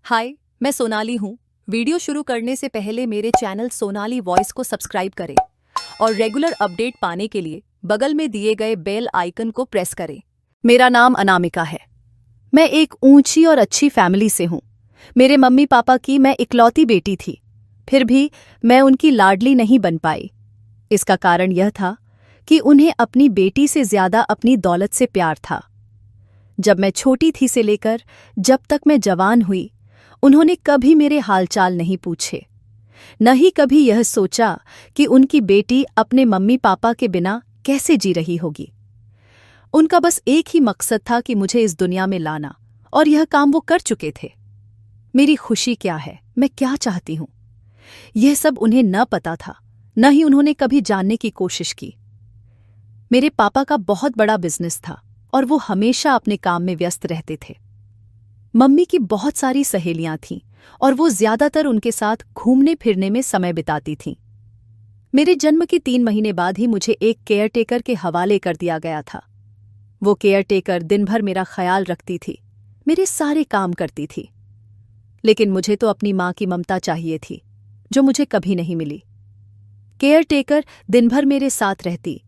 हाय, मैं सोनाली हूँ। वीडियो शुरू करने से पहले मेरे चैनल सोनाली वॉइस को सब्सक्राइब करें और रेगुलर अपडेट पाने के लिए बगल में दिए गए बेल आइकन को प्रेस करें। मेरा नाम अनामिका है। मैं एक ऊंची और अच्छी फैमिली से हूँ। मेरे मम्मी पापा की मैं इकलौती बेटी थी। फिर भी मैं उनकी लाडली नहीं बन पाई। इसका कारण यह था कि उन्हें अपनी बेटी से ज्यादा अपनी दौलत से प्यार था। जब मैं छोटी थी से लेकर जब तक मैं जवान हुई, उन्होंने कभी मेरे हालचाल नहीं पूछे, न ही कभी यह सोचा कि उनकी बेटी अपने मम्मी पापा के बिना कैसे जी रही होगी। उनका बस एक ही मकसद था कि मुझे इस दुनिया में लाना, और यह काम वो कर चुके थे। मेरी खुशी क्या है, मैं क्या चाहती हूं, यह सब उन्हें न पता था, न ही उन्होंने कभी जानने की कोशिश की। मेरे पापा का बहुत बड़ा बिजनेस था और वो हमेशा अपने काम में व्यस्त रहते थे। मम्मी की बहुत सारी सहेलियां थीं और वो ज्यादातर उनके साथ घूमने फिरने में समय बिताती थीं। मेरे जन्म के 3 महीने बाद ही मुझे एक केयरटेकर के हवाले कर दिया गया था। वो केयरटेकर दिन भर मेरा ख्याल रखती थी, मेरे सारे काम करती थी। लेकिन मुझे तो अपनी माँ की ममता चाहिए थी, जो मुझे कभी नहीं मिली। केयरटेकर दिन भर मेरे साथ रहती,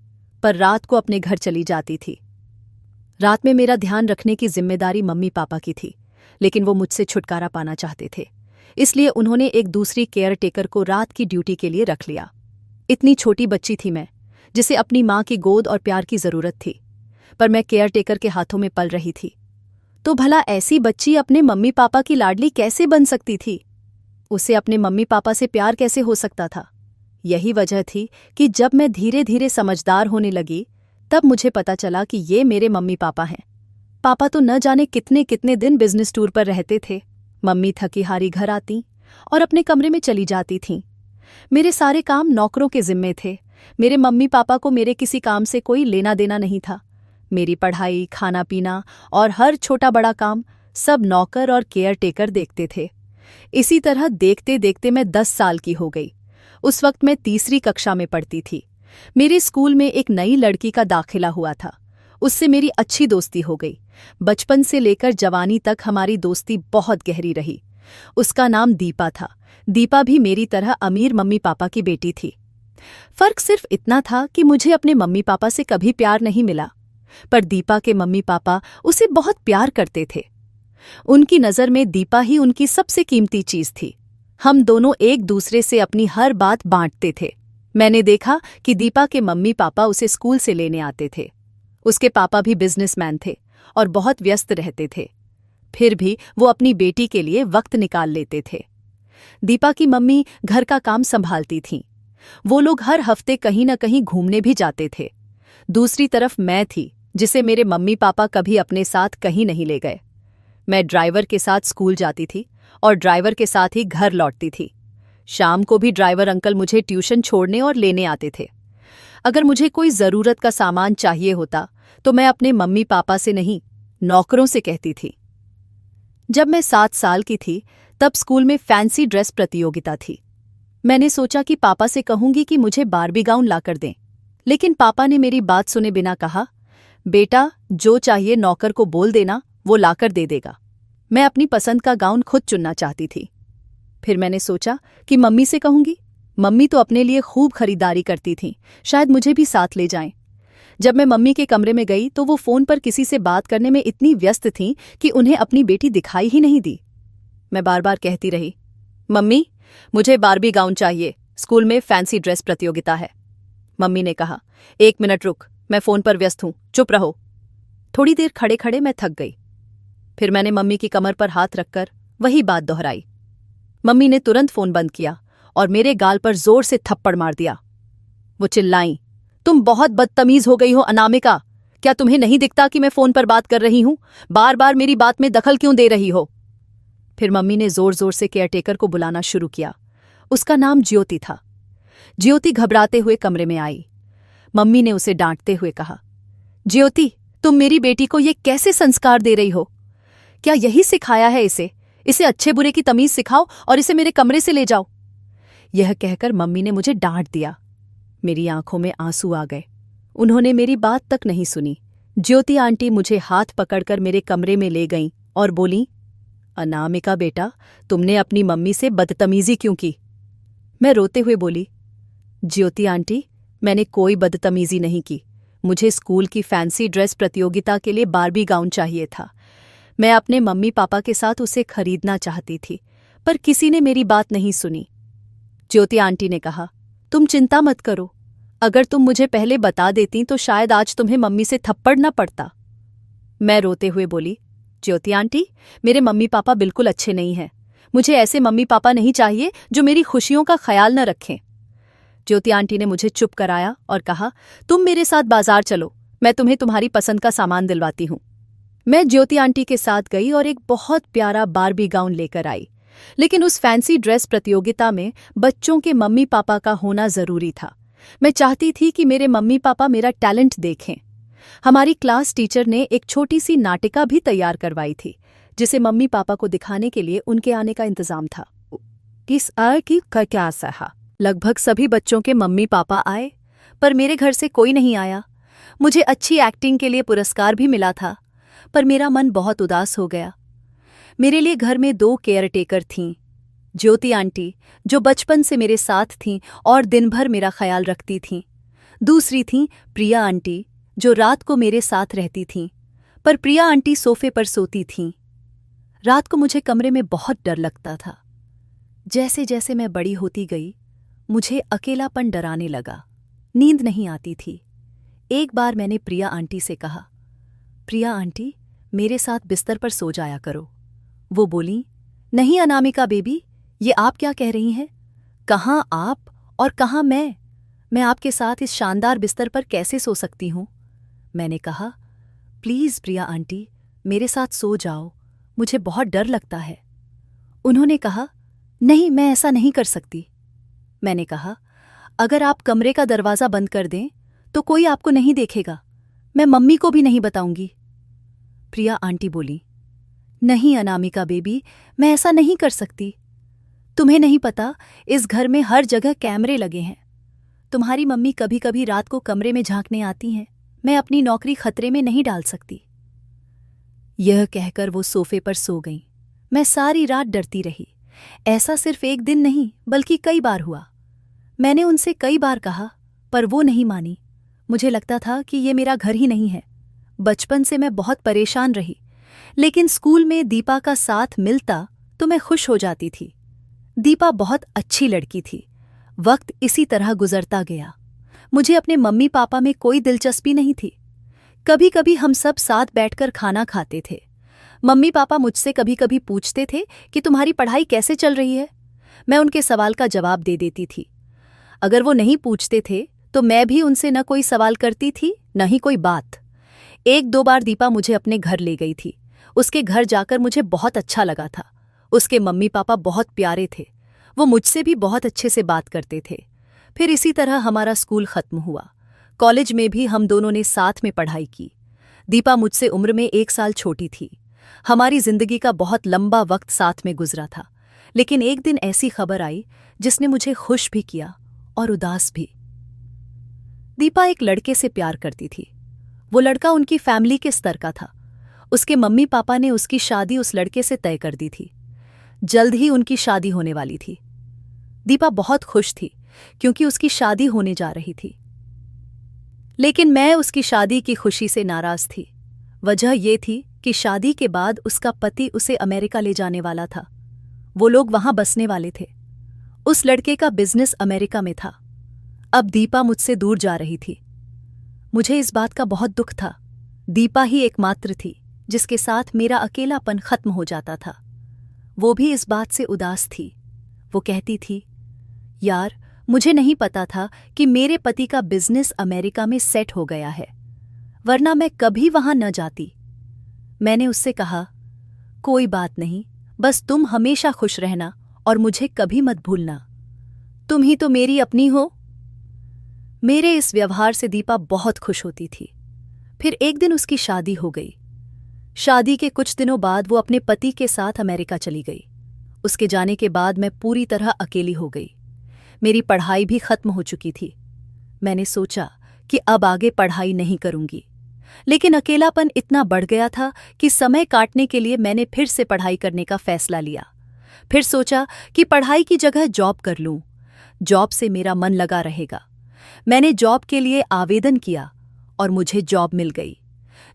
पर रात को अपने घर चली जाती थी। रात में मेरा ध्यान रखने की जिम्मेदारी मम्मी पापा की थी, लेकिन वो मुझसे छुटकारा पाना चाहते थे। इसलिए उन्होंने एक दूसरी केयरटेकर को रात की ड्यूटी के लिए रख लिया। इतनी छोटी बच्ची थी मैं, जिसे अपनी माँ की गोद और प्यार की जरूरत थी, पर मैं केयरटेकर के हाथों में पल रही थी। तो भला ऐसी बच्ची अपने मम्मी पापा की लाडली कैसे बन सकती थी? उसे अपने मम्मी पापा से प्यार कैसे हो सकता था? यही वजह थी कि जब मैं धीरे धीरे समझदार होने लगी, तब मुझे पता चला कि ये मेरे मम्मी पापा हैं। पापा तो न जाने कितने कितने दिन बिजनेस टूर पर रहते थे। मम्मी थकी हारी घर आती और अपने कमरे में चली जाती थीं। मेरे सारे काम नौकरों के जिम्मे थे। मेरे मम्मी पापा को मेरे किसी काम से कोई लेना देना नहीं था। मेरी पढ़ाई, खाना पीना और हर छोटा बड़ा काम सब नौकर और केयरटेकर देखते थे। इसी तरह देखते देखते मैं 10 साल की हो गई। उस वक्त मैं तीसरी कक्षा में पढ़ती थी। मेरे स्कूल में एक नई लड़की का दाखिला हुआ था। उससे मेरी अच्छी दोस्ती हो गई। बचपन से लेकर जवानी तक हमारी दोस्ती बहुत गहरी रही। उसका नाम दीपा था। दीपा भी मेरी तरह अमीर मम्मी पापा की बेटी थी। फर्क सिर्फ इतना था कि मुझे अपने मम्मी पापा से कभी प्यार नहीं मिला, पर दीपा के मम्मी पापा उसे बहुत प्यार करते थे। उनकी नज़र में दीपा ही उनकी सबसे कीमती चीज थी। हम दोनों एक दूसरे से अपनी हर बात बांटते थे। मैंने देखा कि दीपा के मम्मी पापा उसे स्कूल से लेने आते थे। उसके पापा भी बिजनेसमैन थे और बहुत व्यस्त रहते थे। फिर भी वो अपनी बेटी के लिए वक्त निकाल लेते थे। दीपा की मम्मी घर का काम संभालती थीं। वो लोग हर हफ्ते कहीं न कहीं घूमने भी जाते थे। दूसरी तरफ मैं थी, जिसे मेरे मम्मी पापा कभी अपने साथ कहीं नहीं ले गए। मैं ड्राइवर के साथ स्कूल जाती थी और ड्राइवर के साथ ही घर लौटती थी। शाम को भी ड्राइवर अंकल मुझे ट्यूशन छोड़ने और लेने आते थे। अगर मुझे कोई ज़रूरत का सामान चाहिए होता तो मैं अपने मम्मी पापा से नहीं, नौकरों से कहती थी। जब मैं 7 साल की थी, तब स्कूल में फैंसी ड्रेस प्रतियोगिता थी। मैंने सोचा कि पापा से कहूंगी कि मुझे बारबी गाउन लाकर दें, लेकिन पापा ने मेरी बात सुने बिना कहा, बेटा जो चाहिए नौकर को बोल देना, वो लाकर दे देगा। मैं अपनी पसंद का गाउन खुद चुनना चाहती थी। फिर मैंने सोचा कि मम्मी से कहूंगी। मम्मी तो अपने लिए खूब खरीदारी करती थीं, शायद मुझे भी साथ ले जाएं। जब मैं मम्मी के कमरे में गई तो वो फोन पर किसी से बात करने में इतनी व्यस्त थीं कि उन्हें अपनी बेटी दिखाई ही नहीं दी। मैं बार बार कहती रही, मम्मी मुझे बारबी गाउन चाहिए, स्कूल में फैंसी ड्रेस प्रतियोगिता है। मम्मी ने कहा, 1 मिनट रुक, मैं फोन पर व्यस्त हूं, चुप रहो। थोड़ी देर खड़े खड़े मैं थक गई। फिर मैंने मम्मी की कमर पर हाथ रखकर वही बात दोहराई। मम्मी ने तुरंत फोन बंद किया और मेरे गाल पर जोर से थप्पड़ मार दिया। वो चिल्लाईं, तुम बहुत बदतमीज हो गई हो अनामिका। क्या तुम्हें नहीं दिखता कि मैं फोन पर बात कर रही हूं? बार बार मेरी बात में दखल क्यों दे रही हो? फिर मम्मी ने जोर जोर से केयरटेकर को बुलाना शुरू किया। उसका नाम ज्योति था। ज्योति घबराते हुए कमरे में आई। मम्मी ने उसे डांटते हुए कहा, ज्योति तुम मेरी बेटी को ये कैसे संस्कार दे रही हो? क्या यही सिखाया है इसे? इसे अच्छे बुरे की तमीज सिखाओ और इसे मेरे कमरे से ले जाओ। यह कहकर मम्मी ने मुझे डांट दिया। मेरी आंखों में आंसू आ गए। उन्होंने मेरी बात तक नहीं सुनी। ज्योति आंटी मुझे हाथ पकड़कर मेरे कमरे में ले गईं और बोलीं, अनामिका बेटा, तुमने अपनी मम्मी से बदतमीजी क्यों की? मैं रोते हुए बोली, ज्योति आंटी, मैंने कोई बदतमीजी नहीं की। मुझे स्कूल की फैंसी ड्रेस प्रतियोगिता के लिए बारबी गाउन चाहिए था। मैं अपने मम्मी पापा के साथ उसे खरीदना चाहती थी, पर किसी ने मेरी बात नहीं सुनी। ज्योति आंटी ने कहा, तुम चिंता मत करो, अगर तुम मुझे पहले बता देती तो शायद आज तुम्हें मम्मी से थप्पड़ न पड़ता। मैं रोते हुए बोली, ज्योति आंटी, मेरे मम्मी पापा बिल्कुल अच्छे नहीं हैं। मुझे ऐसे मम्मी पापा नहीं चाहिए जो मेरी खुशियों का ख्याल न रखें। ज्योति आंटी ने मुझे चुप कराया और कहा, तुम मेरे साथ बाजार चलो, मैं तुम्हें तुम्हारी पसंद का सामान दिलवाती हूँ। मैं ज्योति आंटी के साथ गई और एक बहुत प्यारा बारबी गाउन लेकर आई। लेकिन उस फैंसी ड्रेस प्रतियोगिता में बच्चों के मम्मी पापा का होना जरूरी था। मैं चाहती थी कि मेरे मम्मी पापा मेरा टैलेंट देखें। हमारी क्लास टीचर ने एक छोटी सी नाटिका भी तैयार करवाई थी, जिसे मम्मी पापा को दिखाने के लिए उनके आने का इंतजाम था। इस की क्या सहा, लगभग सभी बच्चों के मम्मी पापा आए, पर मेरे घर से कोई नहीं आया। मुझे अच्छी एक्टिंग के लिए पुरस्कार भी मिला था, पर मेरा मन बहुत उदास हो गया। मेरे लिए घर में 2 केयरटेकर थीं। ज्योति आंटी, जो बचपन से मेरे साथ थीं और दिन भर मेरा ख्याल रखती थीं। दूसरी थीं प्रिया आंटी, जो रात को मेरे साथ रहती थीं, पर प्रिया आंटी सोफे पर सोती थीं। रात को मुझे कमरे में बहुत डर लगता था। जैसे जैसे मैं बड़ी होती गई, मुझे अकेलापन डराने लगा। नींद नहीं आती थी। एक बार मैंने प्रिया आंटी से कहा, प्रिया आंटी, मेरे साथ बिस्तर पर सो जाया करो। वो बोली, नहीं अनामिका बेबी, ये आप क्या कह रही हैं? कहाँ आप और कहाँ मैं? मैं आपके साथ इस शानदार बिस्तर पर कैसे सो सकती हूँ? मैंने कहा, प्लीज़ प्रिया आंटी, मेरे साथ सो जाओ, मुझे बहुत डर लगता है। उन्होंने कहा, नहीं, मैं ऐसा नहीं कर सकती। मैंने कहा, अगर आप कमरे का दरवाज़ा बंद कर दें तो कोई आपको नहीं देखेगा। मैं मम्मी को भी नहीं बताऊंगी। प्रिया आंटी बोली, नहीं अनामिका बेबी, मैं ऐसा नहीं कर सकती। तुम्हें नहीं पता, इस घर में हर जगह कैमरे लगे हैं। तुम्हारी मम्मी कभी कभी रात को कमरे में झांकने आती हैं। मैं अपनी नौकरी खतरे में नहीं डाल सकती। यह कहकर वो सोफे पर सो गईं। मैं सारी रात डरती रही। ऐसा सिर्फ एक दिन नहीं, बल्कि कई बार हुआ। मैंने उनसे कई बार कहा, पर वो नहीं मानी। मुझे लगता था कि ये मेरा घर ही नहीं है। बचपन से मैं बहुत परेशान रही, लेकिन स्कूल में दीपा का साथ मिलता तो मैं खुश हो जाती थी। दीपा बहुत अच्छी लड़की थी। वक्त इसी तरह गुजरता गया। मुझे अपने मम्मी पापा में कोई दिलचस्पी नहीं थी। कभी कभी हम सब साथ बैठकर खाना खाते थे। मम्मी पापा मुझसे कभी कभी पूछते थे कि तुम्हारी पढ़ाई कैसे चल रही है। मैं उनके सवाल का जवाब दे देती थी। अगर वो नहीं पूछते थे तो मैं भी उनसे न कोई सवाल करती थी, न ही कोई बात। 1-2 बार दीपा मुझे अपने घर ले गई थी। उसके घर जाकर मुझे बहुत अच्छा लगा था। उसके मम्मी पापा बहुत प्यारे थे। वो मुझसे भी बहुत अच्छे से बात करते थे। फिर इसी तरह हमारा स्कूल खत्म हुआ। कॉलेज में भी हम दोनों ने साथ में पढ़ाई की। दीपा मुझसे उम्र में 1 साल छोटी थी। हमारी जिंदगी का बहुत लंबा वक्त साथ में गुजरा था। लेकिन एक दिन ऐसी खबर आई जिसने मुझे खुश भी किया और उदास भी। दीपा एक लड़के से प्यार करती थी। वो लड़का उनकी फैमिली के स्तर का था। उसके मम्मी पापा ने उसकी शादी उस लड़के से तय कर दी थी। जल्द ही उनकी शादी होने वाली थी। दीपा बहुत खुश थी क्योंकि उसकी शादी होने जा रही थी। लेकिन मैं उसकी शादी की खुशी से नाराज थी। वजह यह थी कि शादी के बाद उसका पति उसे अमेरिका ले जाने वाला था। वो लोग वहां बसने वाले थे। उस लड़के का बिजनेस अमेरिका में था। अब दीपा मुझसे दूर जा रही थी। मुझे इस बात का बहुत दुख था। दीपा ही एकमात्र थी जिसके साथ मेरा अकेलापन खत्म हो जाता था। वो भी इस बात से उदास थी। वो कहती थी, यार, मुझे नहीं पता था कि मेरे पति का बिजनेस अमेरिका में सेट हो गया है, वरना मैं कभी वहां न जाती। मैंने उससे कहा, कोई बात नहीं, बस तुम हमेशा खुश रहना और मुझे कभी मत भूलना। तुम ही तो मेरी अपनी हो। मेरे इस व्यवहार से दीपा बहुत खुश होती थी। फिर एक दिन उसकी शादी हो गई। शादी के कुछ दिनों बाद वो अपने पति के साथ अमेरिका चली गई। उसके जाने के बाद मैं पूरी तरह अकेली हो गई। मेरी पढ़ाई भी खत्म हो चुकी थी। मैंने सोचा कि अब आगे पढ़ाई नहीं करूंगी। लेकिन अकेलापन इतना बढ़ गया था कि समय काटने के लिए मैंने फिर से पढ़ाई करने का फैसला लिया। फिर सोचा कि पढ़ाई की जगह जॉब कर लूं। जॉब से मेरा मन लगा रहेगा। मैंने जॉब के लिए आवेदन किया और मुझे जॉब मिल गई।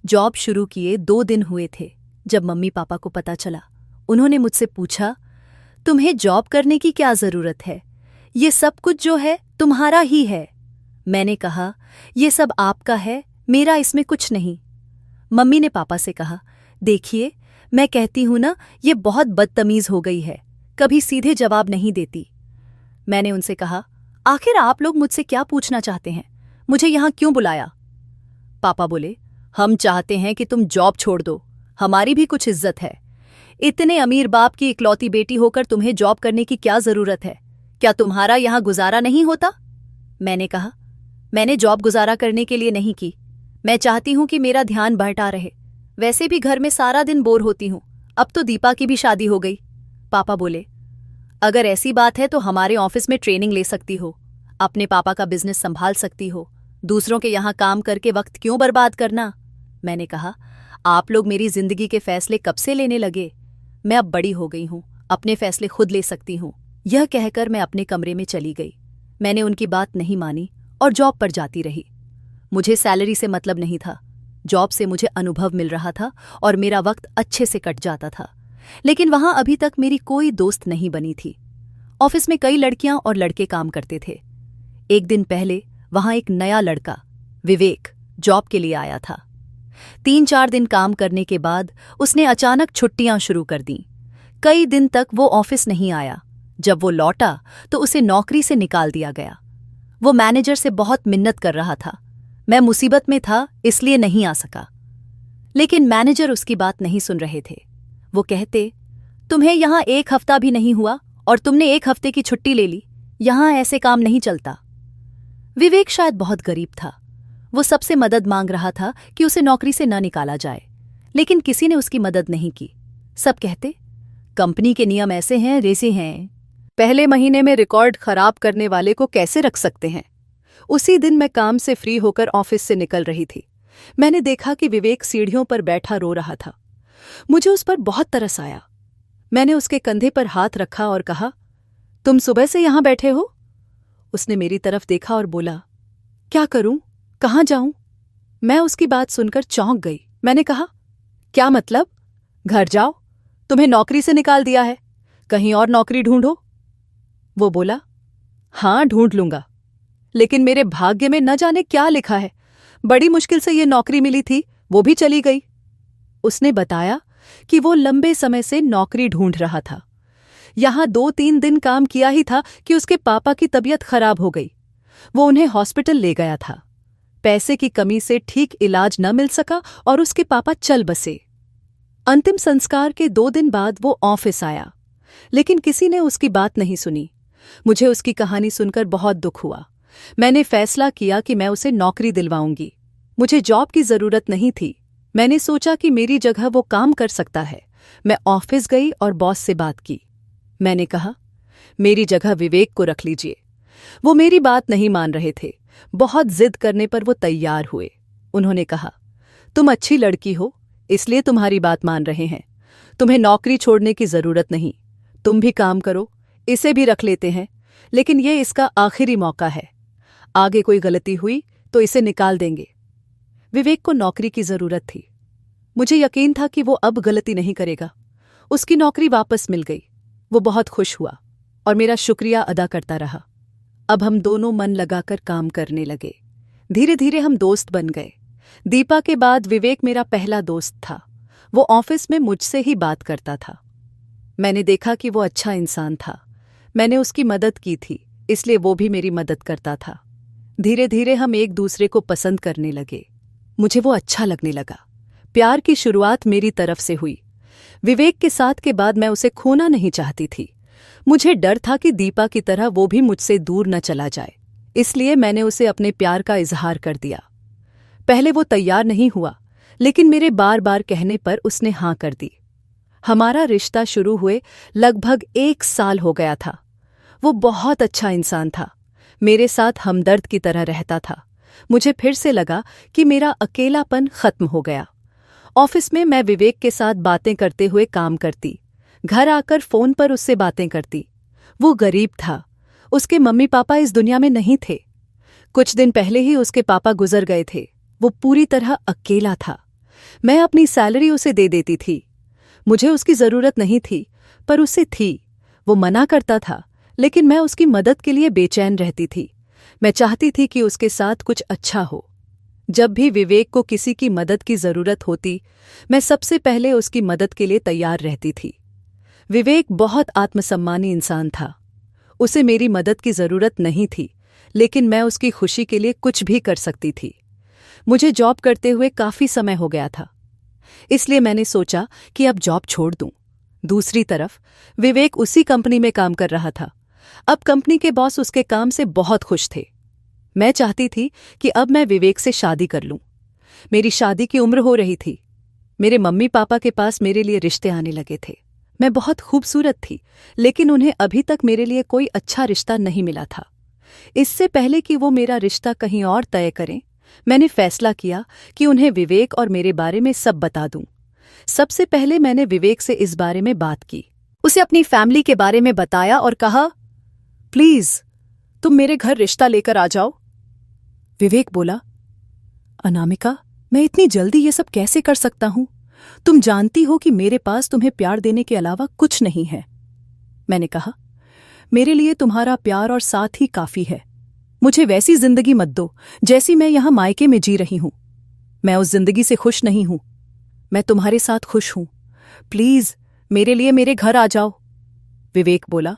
जॉब शुरू किए 2 दिन हुए थे जब मम्मी पापा को पता चला। उन्होंने मुझसे पूछा, तुम्हें जॉब करने की क्या जरूरत है? ये सब कुछ जो है तुम्हारा ही है। मैंने कहा, ये सब आपका है, मेरा इसमें कुछ नहीं। मम्मी ने पापा से कहा, देखिए मैं कहती हूं ना, ये बहुत बदतमीज हो गई है, कभी सीधे जवाब नहीं देती। मैंने उनसे कहा, आखिर आप लोग मुझसे क्या पूछना चाहते हैं? मुझे यहां क्यों बुलाया? पापा बोले, हम चाहते हैं कि तुम जॉब छोड़ दो, हमारी भी कुछ इज्जत है। इतने अमीर बाप की इकलौती बेटी होकर तुम्हें जॉब करने की क्या जरूरत है? क्या तुम्हारा यहां गुजारा नहीं होता? मैंने कहा, मैंने जॉब गुजारा करने के लिए नहीं की, मैं चाहती हूं कि मेरा ध्यान बंटा रहे। वैसे भी घर में सारा दिन बोर होती हूं, अब तो दीपा की भी शादी हो गई। पापा बोले, अगर ऐसी बात है तो हमारे ऑफिस में ट्रेनिंग ले सकती हो, अपने पापा का बिजनेस संभाल सकती हो, दूसरों के यहां काम करके वक्त क्यों बर्बाद करना? मैंने कहा, आप लोग मेरी जिंदगी के फैसले कब से लेने लगे? मैं अब बड़ी हो गई हूं, अपने फैसले खुद ले सकती हूं। यह कहकर मैं अपने कमरे में चली गई। मैंने उनकी बात नहीं मानी और जॉब पर जाती रही। मुझे सैलरी से मतलब नहीं था, जॉब से मुझे अनुभव मिल रहा था और मेरा वक्त अच्छे से कट जाता था। लेकिन वहां अभी तक मेरी कोई दोस्त नहीं बनी थी। ऑफिस में कई लड़कियां और लड़के काम करते थे। एक दिन पहले वहां एक नया लड़का, विवेक, जॉब के लिए आया था। 3-4 दिन काम करने के बाद उसने अचानक छुट्टियां शुरू कर दीं। कई दिन तक वो ऑफिस नहीं आया। जब वो लौटा तो उसे नौकरी से निकाल दिया गया। वो मैनेजर से बहुत मिन्नत कर रहा था, मैं मुसीबत में था इसलिए नहीं आ सका। लेकिन मैनेजर उसकी बात नहीं सुन रहे थे। वो कहते, तुम्हें यहां 1 हफ्ता भी नहीं हुआ और तुमने 1 हफ्ते की छुट्टी ले ली, यहां ऐसे काम नहीं चलता। विवेक शायद बहुत गरीब था। वो सबसे मदद मांग रहा था कि उसे नौकरी से न निकाला जाए, लेकिन किसी ने उसकी मदद नहीं की। सब कहते, कंपनी के नियम ऐसे हैं वैसे हैं, पहले महीने में रिकॉर्ड खराब करने वाले को कैसे रख सकते हैं। उसी दिन मैं काम से फ्री होकर ऑफिस से निकल रही थी। मैंने देखा कि विवेक सीढ़ियों पर बैठा रो रहा था। मुझे उस पर बहुत तरस आया। मैंने उसके कंधे पर हाथ रखा और कहा, तुम सुबह से यहां बैठे हो? उसने मेरी तरफ देखा और बोला, क्या करूं, कहां जाऊं? मैं उसकी बात सुनकर चौंक गई। मैंने कहा, क्या मतलब? घर जाओ, तुम्हें नौकरी से निकाल दिया है, कहीं और नौकरी ढूंढो। वो बोला, हां ढूंढ लूंगा, लेकिन मेरे भाग्य में न जाने क्या लिखा है। बड़ी मुश्किल से ये नौकरी मिली थी, वो भी चली गई। उसने बताया कि वो लंबे समय से नौकरी ढूंढ रहा था। यहां 2-3 दिन काम किया ही था कि उसके पापा की तबीयत खराब हो गई। वो उन्हें हॉस्पिटल ले गया था। पैसे की कमी से ठीक इलाज न मिल सका और उसके पापा चल बसे। अंतिम संस्कार के 2 दिन बाद वो ऑफिस आया, लेकिन किसी ने उसकी बात नहीं सुनी। मुझे उसकी कहानी सुनकर बहुत दुख हुआ। मैंने फैसला किया कि मैं उसे नौकरी दिलवाऊंगी। मुझे जॉब की जरूरत नहीं थी। मैंने सोचा कि मेरी जगह वो काम कर सकता है। मैं ऑफिस गई और बॉस से बात की। मैंने कहा, मेरी जगह विवेक को रख लीजिए। वो मेरी बात नहीं मान रहे थे। बहुत जिद करने पर वो तैयार हुए। उन्होंने कहा, तुम अच्छी लड़की हो, इसलिए तुम्हारी बात मान रहे हैं। तुम्हें नौकरी छोड़ने की जरूरत नहीं, तुम भी काम करो, इसे भी रख लेते हैं, लेकिन ये इसका आखिरी मौका है। आगे कोई गलती हुई तो इसे निकाल देंगे। विवेक को नौकरी की जरूरत थी। मुझे यकीन था कि वो अब गलती नहीं करेगा। उसकी नौकरी वापस मिल गई। वो बहुत खुश हुआ और मेरा शुक्रिया अदा करता रहा। अब हम दोनों मन लगाकर काम करने लगे। धीरे धीरे हम दोस्त बन गए। दीपा के बाद विवेक मेरा पहला दोस्त था। वो ऑफिस में मुझसे ही बात करता था। मैंने देखा कि वो अच्छा इंसान था। मैंने उसकी मदद की थी, इसलिए वो भी मेरी मदद करता था। धीरे धीरे हम एक दूसरे को पसंद करने लगे। मुझे वो अच्छा लगने लगा। प्यार की शुरुआत मेरी तरफ से हुई। विवेक के साथ के बाद मैं उसे खोना नहीं चाहती थी। मुझे डर था कि दीपा की तरह वो भी मुझसे दूर न चला जाए, इसलिए मैंने उसे अपने प्यार का इजहार कर दिया। पहले वो तैयार नहीं हुआ, लेकिन मेरे बार बार कहने पर उसने हाँ कर दी। हमारा रिश्ता शुरू हुए लगभग 1 साल हो गया था। वो बहुत अच्छा इंसान था। मेरे साथ हमदर्द की तरह रहता था। मुझे फिर से लगा कि मेरा अकेलापन खत्म हो गया। ऑफिस में मैं विवेक के साथ बातें करते हुए काम करती, घर आकर फोन पर उससे बातें करती। वो गरीब था, उसके मम्मी पापा इस दुनिया में नहीं थे। कुछ दिन पहले ही उसके पापा गुजर गए थे। वो पूरी तरह अकेला था। मैं अपनी सैलरी उसे दे देती थी। मुझे उसकी जरूरत नहीं थी, पर उसे थी। वो मना करता था, लेकिन मैं उसकी मदद के लिए बेचैन रहती थी। मैं चाहती थी कि उसके साथ कुछ अच्छा हो। जब भी विवेक को किसी की मदद की जरूरत होती, मैं सबसे पहले उसकी मदद के लिए तैयार रहती थी। विवेक बहुत आत्मसम्मानी इंसान था। उसे मेरी मदद की जरूरत नहीं थी, लेकिन मैं उसकी खुशी के लिए कुछ भी कर सकती थी। मुझे जॉब करते हुए काफी समय हो गया था, इसलिए मैंने सोचा कि अब जॉब छोड़ दूं। दूसरी तरफ विवेक उसी कंपनी में काम कर रहा था। अब कंपनी के बॉस उसके काम से बहुत खुश थे। मैं चाहती थी कि अब मैं विवेक से शादी कर लूं। मेरी शादी की उम्र हो रही थी। मेरे मम्मी पापा के पास मेरे लिए रिश्ते आने लगे थे। मैं बहुत खूबसूरत थी, लेकिन उन्हें अभी तक मेरे लिए कोई अच्छा रिश्ता नहीं मिला था। इससे पहले कि वो मेरा रिश्ता कहीं और तय करें, मैंने फैसला किया कि उन्हें विवेक और मेरे बारे में सब बता दूं। सबसे पहले मैंने विवेक से इस बारे में बात की। उसे अपनी फैमिली के बारे में बताया और कहा, प्लीज तुम मेरे घर रिश्ता लेकर आ जाओ। विवेक बोला, अनामिका, मैं इतनी जल्दी ये सब कैसे कर सकता हूं? तुम जानती हो कि मेरे पास तुम्हें प्यार देने के अलावा कुछ नहीं है। मैंने कहा, मेरे लिए तुम्हारा प्यार और साथ ही काफी है। मुझे वैसी जिंदगी मत दो जैसी मैं यहां मायके में जी रही हूं। मैं उस जिंदगी से खुश नहीं हूं। मैं तुम्हारे साथ खुश हूं। प्लीज मेरे लिए मेरे घर आ जाओ। विवेक बोला,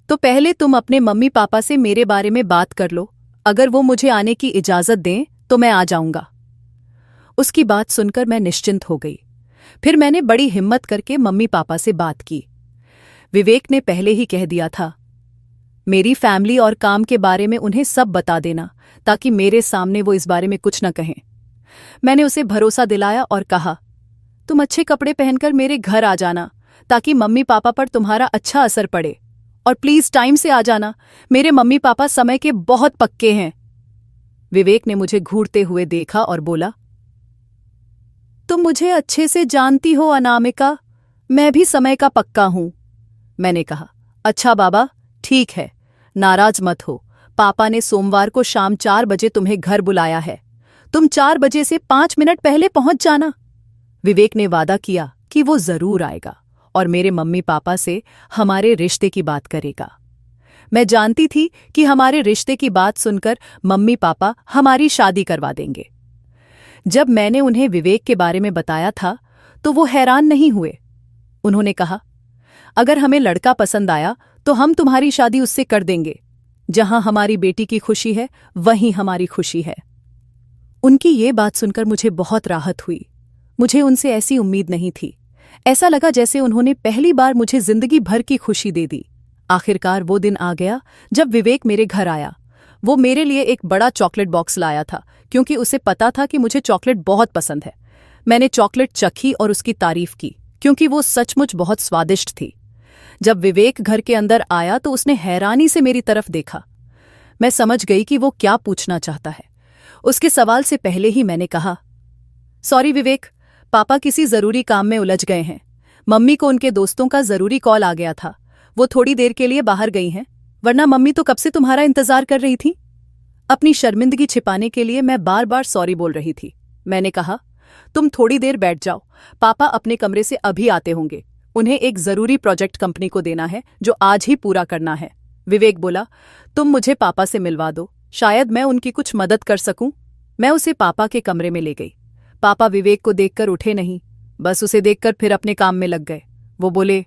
तो पहले तुम अपने मम्मी पापा से मेरे बारे में बात कर लो। अगर वो मुझे आने की इजाजत दें तो मैं आ जाऊंगा। उसकी बात सुनकर मैं निश्चिंत हो गई। फिर मैंने बड़ी हिम्मत करके मम्मी पापा से बात की। विवेक ने पहले ही कह दिया था, मेरी फैमिली और काम के बारे में उन्हें सब बता देना, ताकि मेरे सामने वो इस बारे में कुछ न कहें। मैंने उसे भरोसा दिलाया और कहा, तुम अच्छे कपड़े पहनकर मेरे घर आ जाना, ताकि मम्मी पापा पर तुम्हारा अच्छा असर पड़े। और प्लीज टाइम से आ जाना। मेरे मम्मी पापा समय के बहुत पक्के हैं। विवेक ने मुझे घूरते हुए देखा और बोला, तुम मुझे अच्छे से जानती हो अनामिका, मैं भी समय का पक्का हूं। मैंने कहा, अच्छा बाबा, ठीक है, नाराज मत हो। पापा ने सोमवार को शाम 4 बजे तुम्हें घर बुलाया है। तुम 4 बजे से 5 मिनट पहले पहुंच जाना। विवेक ने वादा किया कि वो जरूर आएगा और मेरे मम्मी पापा से हमारे रिश्ते की बात करेगा। मैं जानती थी कि हमारे रिश्ते की बात सुनकर मम्मी पापा हमारी शादी करवा देंगे। जब मैंने उन्हें विवेक के बारे में बताया था, तो वो हैरान नहीं हुए। उन्होंने कहा, अगर हमें लड़का पसंद आया तो हम तुम्हारी शादी उससे कर देंगे। जहां हमारी बेटी की खुशी है, वहीं हमारी खुशी है। उनकी ये बात सुनकर मुझे बहुत राहत हुई। मुझे उनसे ऐसी उम्मीद नहीं थी। ऐसा लगा जैसे उन्होंने पहली बार मुझे जिंदगी भर की खुशी दे दी। आखिरकार वो दिन आ गया जब विवेक मेरे घर आया। वो मेरे लिए एक बड़ा चॉकलेट बॉक्स लाया था, क्योंकि उसे पता था कि मुझे चॉकलेट बहुत पसंद है। मैंने चॉकलेट चखी और उसकी तारीफ की, क्योंकि वो सचमुच बहुत स्वादिष्ट थी। जब विवेक घर के अंदर आया तो उसने हैरानी से मेरी तरफ देखा। मैं समझ गई कि वो क्या पूछना चाहता है। उसके सवाल से पहले ही मैंने कहा, सॉरी विवेक, पापा किसी जरूरी काम में उलझ गए हैं। मम्मी को उनके दोस्तों का जरूरी कॉल आ गया था। वो थोड़ी देर के लिए बाहर गई हैं, वरना मम्मी तो कब से तुम्हारा इंतजार कर रही थी। अपनी शर्मिंदगी छिपाने के लिए मैं बार बार सॉरी बोल रही थी। मैंने कहा, तुम थोड़ी देर बैठ जाओ, पापा अपने कमरे से अभी आते होंगे। उन्हें एक जरूरी प्रोजेक्ट कंपनी को देना है, जो आज ही पूरा करना है। विवेक बोला, तुम मुझे पापा से मिलवा दो, शायद मैं उनकी कुछ मदद कर सकूं। मैं उसे पापा के कमरे में ले गई। पापा विवेक को देखकर उठे नहीं, बस उसे देखकर फिर अपने काम में लग गए। वो बोले,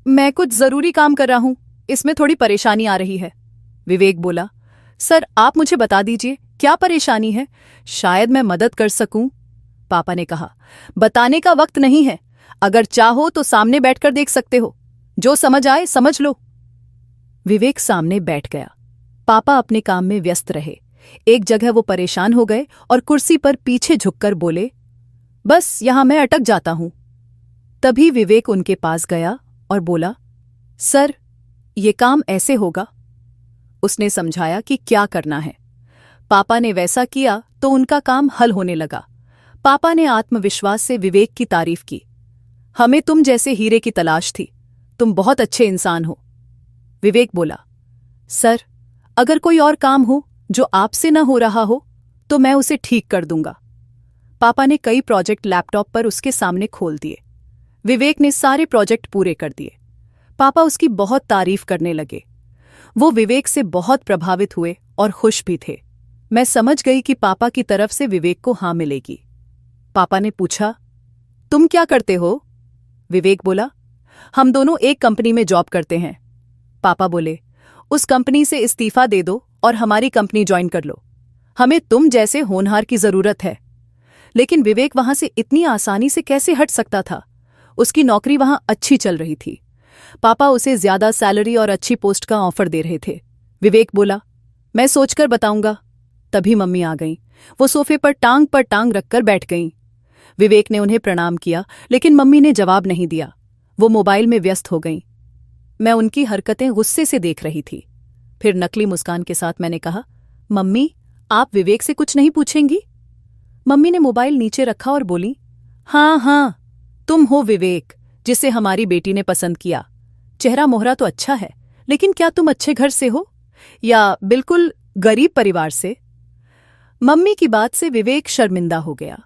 मैं कुछ जरूरी काम कर रहा हूं, इसमें थोड़ी परेशानी आ रही है। विवेक बोला, सर आप मुझे बता दीजिए क्या परेशानी है, शायद मैं मदद कर सकूं। पापा ने कहा, बताने का वक्त नहीं है, अगर चाहो तो सामने बैठकर देख सकते हो, जो समझ आए समझ लो। विवेक सामने बैठ गया। पापा अपने काम में व्यस्त रहे। एक जगह वो परेशान हो गए और कुर्सी पर पीछे झुककर बोले, बस यहां मैं अटक जाता हूं। तभी विवेक उनके पास गया और बोला, सर ये काम ऐसे होगा। उसने समझाया कि क्या करना है। पापा ने वैसा किया तो उनका काम हल होने लगा। पापा ने आत्मविश्वास से विवेक की तारीफ की। हमें तुम जैसे हीरे की तलाश थी, तुम बहुत अच्छे इंसान हो। विवेक बोला, सर, अगर कोई और काम हो जो आपसे न हो रहा हो तो मैं उसे ठीक कर दूंगा। पापा ने कई प्रोजेक्ट लैपटॉप पर उसके सामने खोल दिए। विवेक ने सारे प्रोजेक्ट पूरे कर दिए। पापा उसकी बहुत तारीफ करने लगे। वो विवेक से बहुत प्रभावित हुए और खुश भी थे। मैं समझ गई कि पापा की तरफ से विवेक को हाँ मिलेगी। पापा ने पूछा, तुम क्या करते हो? विवेक बोला, हम दोनों एक कंपनी में जॉब करते हैं। पापा बोले, उस कंपनी से इस्तीफा दे दो और हमारी कंपनी ज्वाइन कर लो। हमें तुम जैसे होनहार की जरूरत है। लेकिन विवेक वहां से इतनी आसानी से कैसे हट सकता था? उसकी नौकरी वहां अच्छी चल रही थी। पापा उसे ज्यादा सैलरी और अच्छी पोस्ट का ऑफर दे रहे थे। विवेक बोला, मैं सोचकर बताऊंगा। तभी मम्मी आ गईं। वो सोफे पर टांग रखकर बैठ गईं। विवेक ने उन्हें प्रणाम किया, लेकिन मम्मी ने जवाब नहीं दिया। वो मोबाइल में व्यस्त हो गईं। मैं उनकी हरकतें गुस्से से देख रही थी। फिर नकली मुस्कान के साथ मैंने कहा, मम्मी, आप विवेक से कुछ नहीं पूछेंगी? मम्मी ने मोबाइल नीचे रखा और बोली, हाँ, तुम हो विवेक, जिसे हमारी बेटी ने पसंद किया। चेहरा मोहरा तो अच्छा है, लेकिन क्या तुम अच्छे घर से हो या बिल्कुल गरीब परिवार से? मम्मी की बात से विवेक शर्मिंदा हो गया।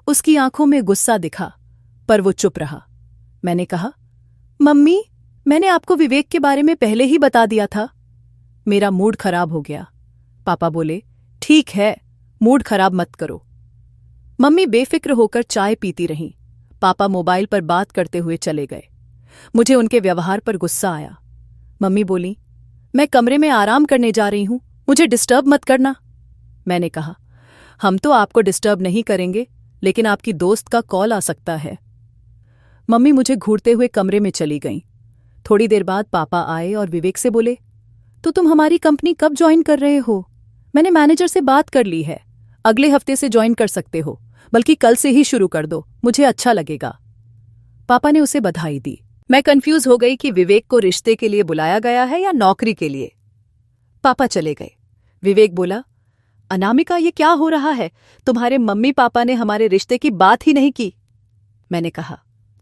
उसकी आंखों में गुस्सा दिखा, पर वो चुप रहा। मैंने कहा, मम्मी, मैंने आपको विवेक के बारे में पहले ही बता दिया था। मेरा मूड खराब हो गया। पापा बोले, ठीक है, मूड खराब मत करो। मम्मी बेफिक्र होकर चाय पीती रहीं। पापा मोबाइल पर बात करते हुए चले गए। मुझे उनके व्यवहार पर गुस्सा आया। मम्मी बोली, मैं कमरे में आराम करने जा रही हूं, मुझे डिस्टर्ब मत करना। मैंने कहा, हम तो आपको डिस्टर्ब नहीं करेंगे, लेकिन आपकी दोस्त का कॉल आ सकता है। मम्मी मुझे घूरते हुए कमरे में चली गईं। थोड़ी देर बाद पापा आए और विवेक से बोले, तो तुम हमारी कंपनी कब ज्वाइन कर रहे हो? मैंने मैनेजर से बात कर ली है, अगले हफ्ते से ज्वाइन कर सकते हो, बल्कि कल से ही शुरू कर दो, मुझे अच्छा लगेगा। पापा ने उसे बधाई दी। मैं कंफ्यूज हो गई कि विवेक को रिश्ते के लिए बुलाया गया है या नौकरी के लिए। पापा चले गए। विवेक बोला, अनामिका, ये क्या हो रहा है? तुम्हारे मम्मी पापा ने हमारे रिश्ते की बात ही नहीं की। मैंने कहा,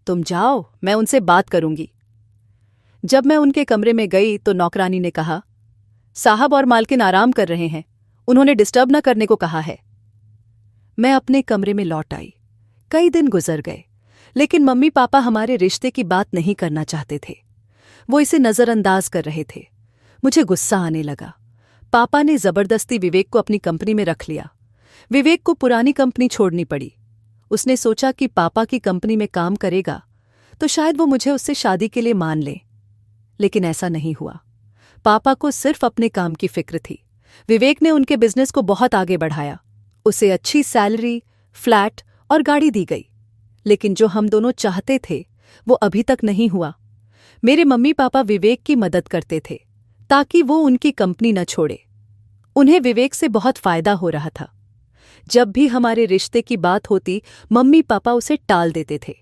तुम जाओ, मैं उनसे बात करूंगी। जब मैं उनके कमरे में गई तो नौकरानी ने कहा, साहब और मालकिन आराम कर रहे हैं, उन्होंने डिस्टर्ब न करने को कहा है। मैं अपने कमरे में लौट आई। कई दिन गुजर गए, लेकिन मम्मी पापा हमारे रिश्ते की बात नहीं करना चाहते थे। वो इसे नजरअंदाज कर रहे थे। मुझे गुस्सा आने लगा। पापा ने जबरदस्ती विवेक को अपनी कंपनी में रख लिया। विवेक को पुरानी कंपनी छोड़नी पड़ी। उसने सोचा कि पापा की कंपनी में काम करेगा तो शायद वो मुझे उससे शादी के लिए मान ले, लेकिन ऐसा नहीं हुआ। पापा को सिर्फ अपने काम की फिक्र थी। विवेक ने उनके बिजनेस को बहुत आगे बढ़ाया। उसे अच्छी सैलरी, फ्लैट और गाड़ी दी गई, लेकिन जो हम दोनों चाहते थे वो अभी तक नहीं हुआ। मेरे मम्मी पापा विवेक की मदद करते थे ताकि वो उनकी कंपनी न छोड़े। उन्हें विवेक से बहुत फायदा हो रहा था। जब भी हमारे रिश्ते की बात होती, मम्मी पापा उसे टाल देते थे।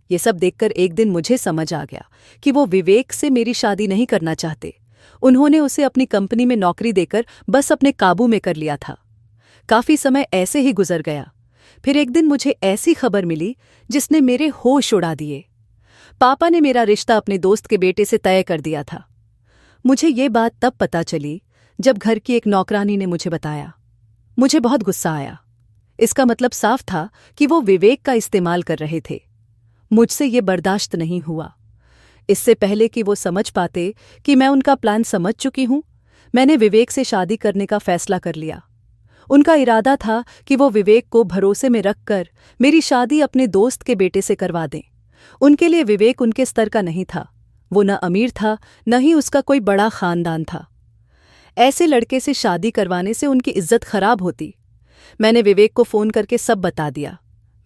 ये सब देखकर एक दिन मुझे समझ आ गया कि वो विवेक से मेरी शादी नहीं करना चाहते। उन्होंने उसे अपनी कंपनी में नौकरी देकर बस अपने काबू में कर लिया था। काफी समय ऐसे ही गुजर गया। फिर एक दिन मुझे ऐसी खबर मिली जिसने मेरे होश उड़ा दिए। पापा ने मेरा रिश्ता अपने दोस्त के बेटे से तय कर दिया था। मुझे ये बात तब पता चली जब घर की एक नौकरानी ने मुझे बताया। मुझे बहुत गुस्सा आया। इसका मतलब साफ था कि वो विवेक का इस्तेमाल कर रहे थे। मुझसे ये बर्दाश्त नहीं हुआ। इससे पहले कि वो समझ पाते कि मैं उनका प्लान समझ चुकी हूं, मैंने विवेक से शादी करने का फैसला कर लिया। उनका इरादा था कि वो विवेक को भरोसे में रखकर मेरी शादी अपने दोस्त के बेटे से करवा दें। उनके लिए विवेक उनके स्तर का नहीं था। वो न अमीर था, न ही उसका कोई बड़ा खानदान था। ऐसे लड़के से शादी करवाने से उनकी इज्जत खराब होती। मैंने विवेक को फोन करके सब बता दिया।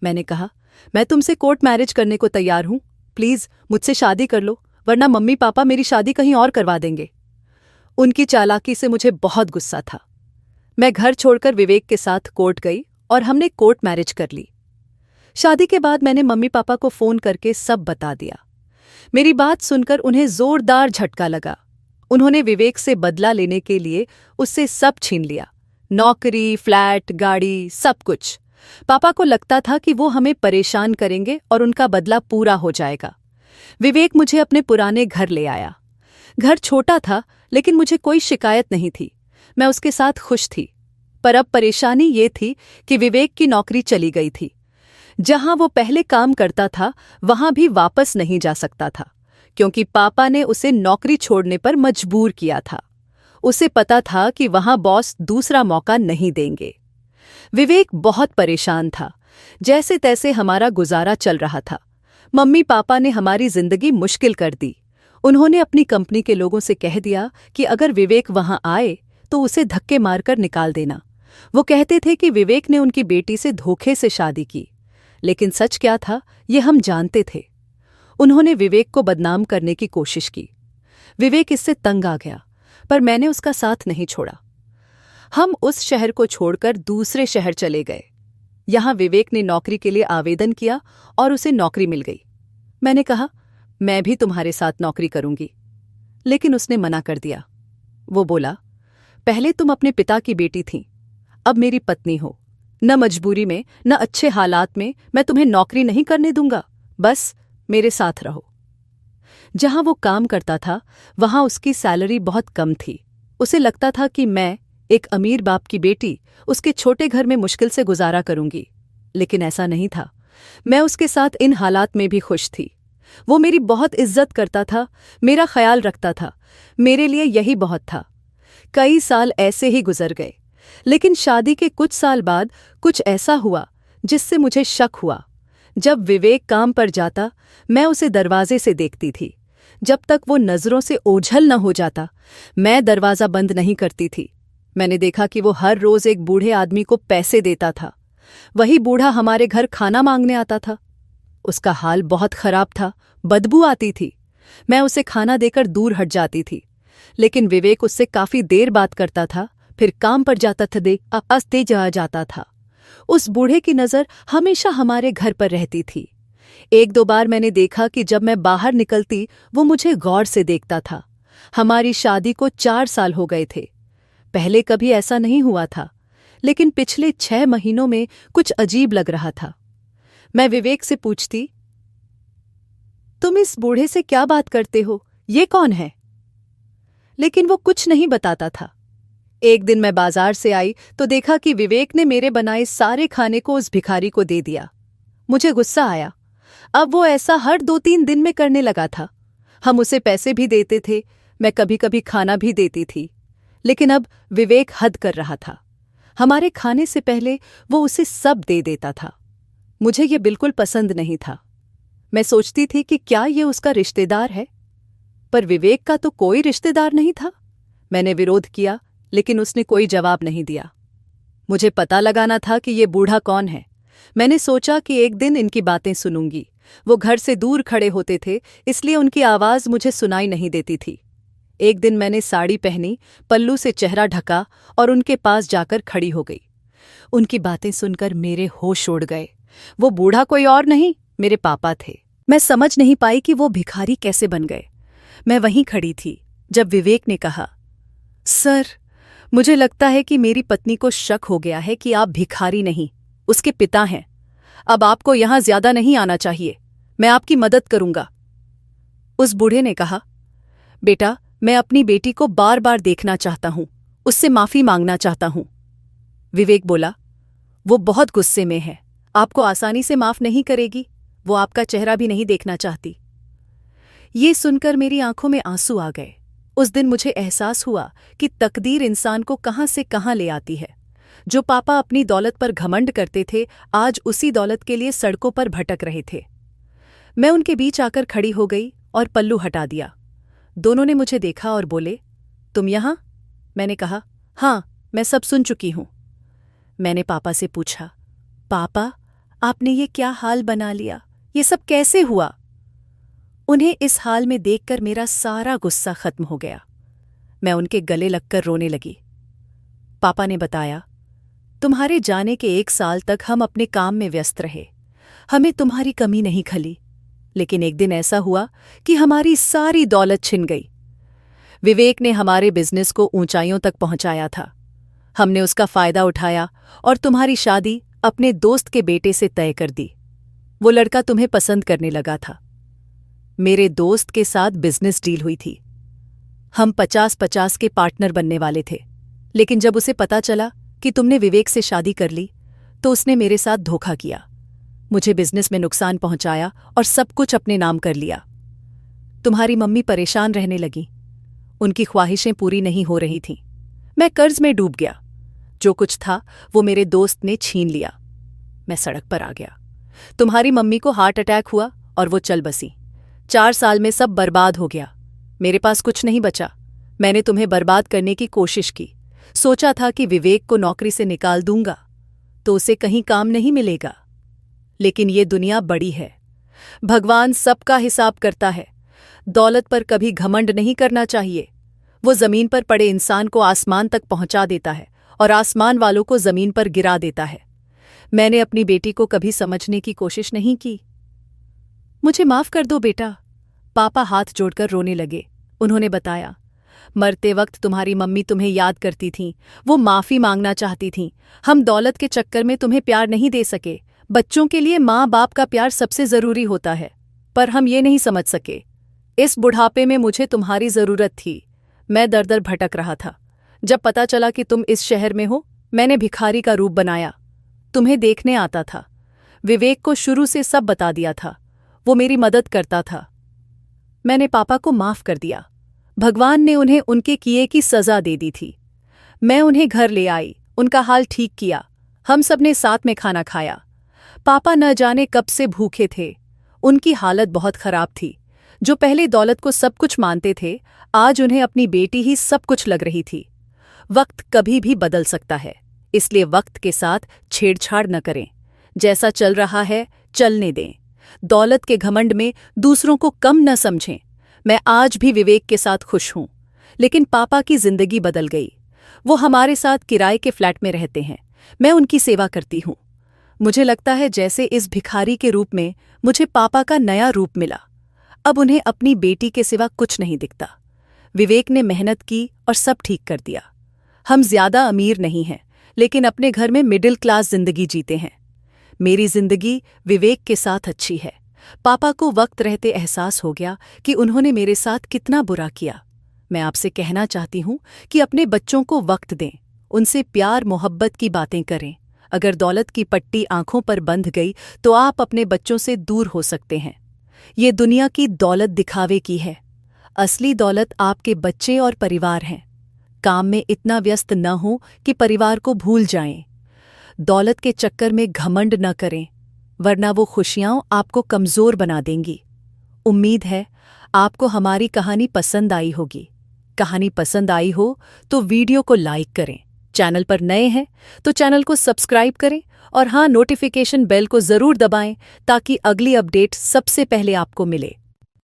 मैंने कहा, मैं तुमसे कोर्ट मैरिज करने को तैयार हूं, प्लीज मुझसे शादी कर लो, वरना मम्मी पापा मेरी शादी कहीं और करवा देंगे। उनकी चालाकी से मुझे बहुत गुस्सा था। मैं घर छोड़कर विवेक के साथ कोर्ट गई और हमने कोर्ट मैरिज कर ली। शादी के बाद मैंने मम्मी पापा को फोन करके सब बता दिया। मेरी बात सुनकर उन्हें जोरदार झटका लगा। उन्होंने विवेक से बदला लेने के लिए उससे सब छीन लिया। नौकरी, फ्लैट, गाड़ी, सब कुछ। पापा को लगता था कि वो हमें परेशान करेंगे और उनका बदला पूरा हो जाएगा। विवेक मुझे अपने पुराने घर ले आया। घर छोटा था, लेकिन मुझे कोई शिकायत नहीं थी। मैं उसके साथ खुश थी। पर अब परेशानी ये थी कि विवेक की नौकरी चली गई थी। जहां वो पहले काम करता था, वहां भी वापस नहीं जा सकता था, क्योंकि पापा ने उसे नौकरी छोड़ने पर मजबूर किया था। उसे पता था कि वहां बॉस दूसरा मौका नहीं देंगे। विवेक बहुत परेशान था। जैसे तैसे हमारा गुजारा चल रहा था। मम्मी पापा ने हमारी जिंदगी मुश्किल कर दी। उन्होंने अपनी कंपनी के लोगों से कह दिया कि अगर विवेक वहां आए तो उसे धक्के मारकर निकाल देना। वो कहते थे कि विवेक ने उनकी बेटी से धोखे से शादी की, लेकिन सच क्या था ये हम जानते थे। उन्होंने विवेक को बदनाम करने की कोशिश की। विवेक इससे तंग आ गया, पर मैंने उसका साथ नहीं छोड़ा। हम उस शहर को छोड़कर दूसरे शहर चले गए। यहां विवेक ने नौकरी के लिए आवेदन किया और उसे नौकरी मिल गई। मैंने कहा, मैं भी तुम्हारे साथ नौकरी करूंगी, लेकिन उसने मना कर दिया। वो बोला, पहले तुम अपने पिता की बेटी थीं, अब मेरी पत्नी हो। न मजबूरी में न अच्छे हालात में मैं तुम्हें नौकरी नहीं करने दूंगा, बस मेरे साथ रहो। जहां वो काम करता था वहां उसकी सैलरी बहुत कम थी। उसे लगता था कि मैं, एक अमीर बाप की बेटी, उसके छोटे घर में मुश्किल से गुजारा करूंगी, लेकिन ऐसा नहीं था। मैं उसके साथ इन हालात में भी खुश थी। वो मेरी बहुत इज्जत करता था, मेरा ख्याल रखता था। मेरे लिए यही बहुत था। कई साल ऐसे ही गुजर गए, लेकिन शादी के कुछ साल बाद कुछ ऐसा हुआ जिससे मुझे शक हुआ। जब विवेक काम पर जाता, मैं उसे दरवाजे से देखती थी। जब तक वो नजरों से ओझल न हो जाता, मैं दरवाजा बंद नहीं करती थी। मैंने देखा कि वो हर रोज एक बूढ़े आदमी को पैसे देता था। वही बूढ़ा हमारे घर खाना मांगने आता था। उसका हाल बहुत खराब था, बदबू आती थी। मैं उसे खाना देकर दूर हट जाती थी, लेकिन विवेक उससे काफी देर बात करता था, फिर काम पर जाता था, दे जाता था। उस बूढ़े की नज़र हमेशा हमारे घर पर रहती थी। एक दो बार मैंने देखा कि जब मैं बाहर निकलती वो मुझे गौर से देखता था। हमारी शादी को 4 साल हो गए थे। पहले कभी ऐसा नहीं हुआ था, लेकिन पिछले 6 महीनों में कुछ अजीब लग रहा था। मैं विवेक से पूछती, तुम इस बूढ़े से क्या बात करते हो, ये कौन है? लेकिन वो कुछ नहीं बताता था। एक दिन मैं बाजार से आई तो देखा कि विवेक ने मेरे बनाए सारे खाने को उस भिखारी को दे दिया। मुझे गुस्सा आया। अब वो ऐसा हर 2-3 दिन में करने लगा था। हम उसे पैसे भी देते थे, मैं कभी कभी खाना भी देती थी, लेकिन अब विवेक हद कर रहा था। हमारे खाने से पहले वो उसे सब दे देता था। मुझे ये बिल्कुल पसंद नहीं था। मैं सोचती थी कि क्या ये उसका रिश्तेदार है, पर विवेक का तो कोई रिश्तेदार नहीं था। मैंने विरोध किया, लेकिन उसने कोई जवाब नहीं दिया। मुझे पता लगाना था कि ये बूढ़ा कौन है। मैंने सोचा कि एक दिन इनकी बातें सुनूंगी। वो घर से दूर खड़े होते थे, इसलिए उनकी आवाज मुझे सुनाई नहीं देती थी। एक दिन मैंने साड़ी पहनी, पल्लू से चेहरा ढका और उनके पास जाकर खड़ी हो गई। उनकी बातें सुनकर मेरे होश उड़ गए। वो बूढ़ा कोई और नहीं, मेरे पापा थे। मैं समझ नहीं पाई कि वो भिखारी कैसे बन गए। मैं वहीं खड़ी थी जब विवेक ने कहा, सर, मुझे लगता है कि मेरी पत्नी को शक हो गया है कि आप भिखारी नहीं, उसके पिता हैं। अब आपको यहां ज्यादा नहीं आना चाहिए, मैं आपकी मदद करूंगा। उस बूढ़े ने कहा, बेटा, मैं अपनी बेटी को बार बार देखना चाहता हूं, उससे माफी मांगना चाहता हूं। विवेक बोला, वो बहुत गुस्से में है, आपको आसानी से माफ नहीं करेगी, वो आपका चेहरा भी नहीं देखना चाहती। ये सुनकर मेरी आंखों में आंसू आ गए। उस दिन मुझे एहसास हुआ कि तकदीर इंसान को कहां से कहां ले आती है। जो पापा अपनी दौलत पर घमंड करते थे, आज उसी दौलत के लिए सड़कों पर भटक रहे थे। मैं उनके बीच आकर खड़ी हो गई और पल्लू हटा दिया। दोनों ने मुझे देखा और बोले, तुम यहां? मैंने कहा, हाँ, मैं सब सुन चुकी हूं। मैंने पापा से पूछा, पापा, आपने ये क्या हाल बना लिया, ये सब कैसे हुआ? उन्हें इस हाल में देखकर मेरा सारा गुस्सा खत्म हो गया। मैं उनके गले लगकर रोने लगी। पापा ने बताया, तुम्हारे जाने के 1 साल तक हम अपने काम में व्यस्त रहे, हमें तुम्हारी कमी नहीं खली, लेकिन एक दिन ऐसा हुआ कि हमारी सारी दौलत छिन गई। विवेक ने हमारे बिजनेस को ऊंचाइयों तक पहुंचाया था। हमने उसका फायदा उठाया और तुम्हारी शादी अपने दोस्त के बेटे से तय कर दी। वो लड़का तुम्हें पसंद करने लगा था। मेरे दोस्त के साथ बिजनेस डील हुई थी। हम 50-50 के पार्टनर बनने वाले थे, लेकिन जब उसे पता चला कि तुमने विवेक से शादी कर ली तो उसने मेरे साथ धोखा किया, मुझे बिजनेस में नुकसान पहुंचाया और सब कुछ अपने नाम कर लिया। तुम्हारी मम्मी परेशान रहने लगी, उनकी ख्वाहिशें पूरी नहीं हो रही थीं। मैं कर्ज में डूब गया। जो कुछ था वो मेरे दोस्त ने छीन लिया। मैं सड़क पर आ गया। तुम्हारी मम्मी को हार्ट अटैक हुआ और वो चल बसी। 4 साल में सब बर्बाद हो गया। मेरे पास कुछ नहीं बचा। मैंने तुम्हें बर्बाद करने की कोशिश की। सोचा था कि विवेक को नौकरी से निकाल दूंगा तो उसे कहीं काम नहीं मिलेगा, लेकिन ये दुनिया बड़ी है। भगवान सबका हिसाब करता है। दौलत पर कभी घमंड नहीं करना चाहिए। वो जमीन पर पड़े इंसान को आसमान तक पहुंचा देता है और आसमान वालों को जमीन पर गिरा देता है। मैंने अपनी बेटी को कभी समझने की कोशिश नहीं की। मुझे माफ कर दो बेटा। पापा हाथ जोड़कर रोने लगे। उन्होंने बताया, मरते वक्त तुम्हारी मम्मी तुम्हें याद करती थीं, वो माफी मांगना चाहती थीं। हम दौलत के चक्कर में तुम्हें प्यार नहीं दे सके। बच्चों के लिए माँ बाप का प्यार सबसे जरूरी होता है, पर हम ये नहीं समझ सके। इस बुढ़ापे में मुझे तुम्हारी जरूरत थी। मैं दर दर भटक रहा था। जब पता चला कि तुम इस शहर में हो, मैंने भिखारी का रूप बनाया। तुम्हें देखने आता था। विवेक को शुरू से सब बता दिया था। वो मेरी मदद करता था। मैंने पापा को माफ कर दिया। भगवान ने उन्हें उनके किए की सजा दे दी थी। मैं उन्हें घर ले आई, उनका हाल ठीक किया। हम सब ने साथ में खाना खाया। पापा न जाने कब से भूखे थे। उनकी हालत बहुत खराब थी। जो पहले दौलत को सब कुछ मानते थे, आज उन्हें अपनी बेटी ही सब कुछ लग रही थी। वक्त कभी भी बदल सकता है, इसलिए वक्त के साथ छेड़छाड़ न करें। जैसा चल रहा है चलने दें। दौलत के घमंड में दूसरों को कम न समझें। मैं आज भी विवेक के साथ खुश हूं, लेकिन पापा की जिंदगी बदल गई। वो हमारे साथ किराए के फ्लैट में रहते हैं। मैं उनकी सेवा करती हूं। मुझे लगता है जैसे इस भिखारी के रूप में मुझे पापा का नया रूप मिला। अब उन्हें अपनी बेटी के सिवा कुछ नहीं दिखता। विवेक ने मेहनत की और सब ठीक कर दिया। हम ज्यादा अमीर नहीं हैं, लेकिन अपने घर में मिडिल क्लास जिंदगी जीते हैं। मेरी जिंदगी विवेक के साथ अच्छी है। पापा को वक्त रहते एहसास हो गया कि उन्होंने मेरे साथ कितना बुरा किया। मैं आपसे कहना चाहती हूं कि अपने बच्चों को वक्त दें, उनसे प्यार मोहब्बत की बातें करें। अगर दौलत की पट्टी आंखों पर बंध गई तो आप अपने बच्चों से दूर हो सकते हैं। ये दुनिया की दौलत दिखावे की है। असली दौलत आपके बच्चे और परिवार हैं। काम में इतना व्यस्त न हो कि परिवार को भूल जाएं। दौलत के चक्कर में घमंड न करें, वरना वो खुशियां आपको कमजोर बना देंगी। उम्मीद है आपको हमारी कहानी पसंद आई होगी। कहानी पसंद आई हो तो वीडियो को लाइक करें। चैनल पर नए हैं तो चैनल को सब्सक्राइब करें और हाँ, नोटिफिकेशन बेल को जरूर दबाएं ताकि अगली अपडेट सबसे पहले आपको मिले।